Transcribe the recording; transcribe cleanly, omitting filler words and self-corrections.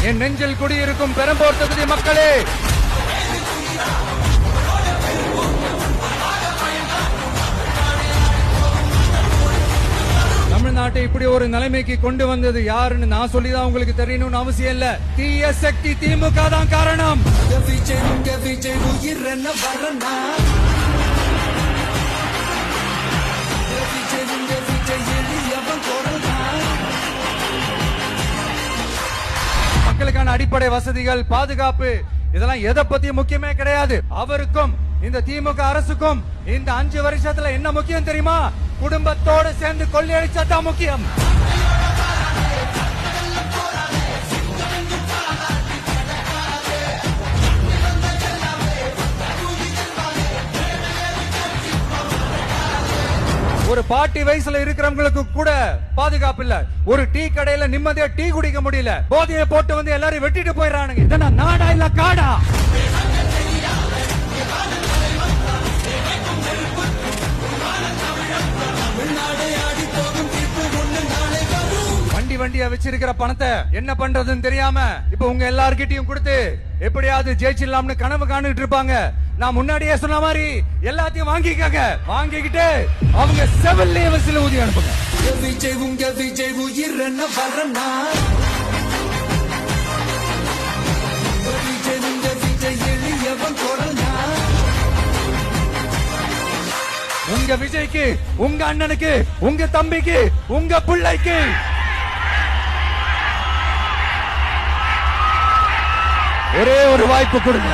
என் நெஞ்சில் குடியிருக்கும் பெரம்பூர் தொகுதி மக்களே, தமிழ்நாட்டை இப்படி ஒரு நிலைமைக்கு கொண்டு வந்தது யாருன்னு நான் சொல்லிதான் உங்களுக்கு தெரியணும்னு அவசியம் இல்ல. தீய சக்தி திமுக தான் காரணம். மக்களுக்கான அடிப்படை வசதிகள், பாதுகாப்பு, இதெல்லாம் எதை பத்தியும் முக்கியமே கிடையாது. அவருக்கும் இந்த திமுக அரசுக்கும் இந்த 5 வருஷத்துல என்ன முக்கியம் தெரியுமா? குடும்பத்தோடு சேர்ந்து கொள்ளையடிச்சதான் முக்கியம். ஒரு பாட்டி வயசுல இருக்கிறவங்களுக்கு கூட பாதுகாப்பு இல்ல. ஒரு டீ கடையில நிம்மதியா டீ குடிக்க முடியல. போதையை போட்டு வந்து எல்லாரும் வெட்டிட்டு போயிடறானுங்க. இதெல்லாம் நாடா இல்ல காடா? வண்டியா வச்சிருக்கிற பணத்தை என்ன பண்றதுன்னு தெரியாம இப்ப உங்க எல்லார்கிட்டயும் கொடுத்து எப்படியாவது ஜெயிச்சிடலாம்னு கனவு காணிட்டு இருப்பாங்க. நான் முன்னாடியே சொன்ன மாதிரி எல்லாத்தையும் வாங்கிக்கங்க. வாங்கிக்கிட்டு அவங்க செவல்லே வசில ஊதி அனுப்புங்க. உங்க விஜய்க்கு, உங்க அண்ணனுக்கு, உங்க தம்பிக்கு, உங்க பிள்ளைக்கு ஒரே ஒரு வாய்ப்பு கொடுங்க.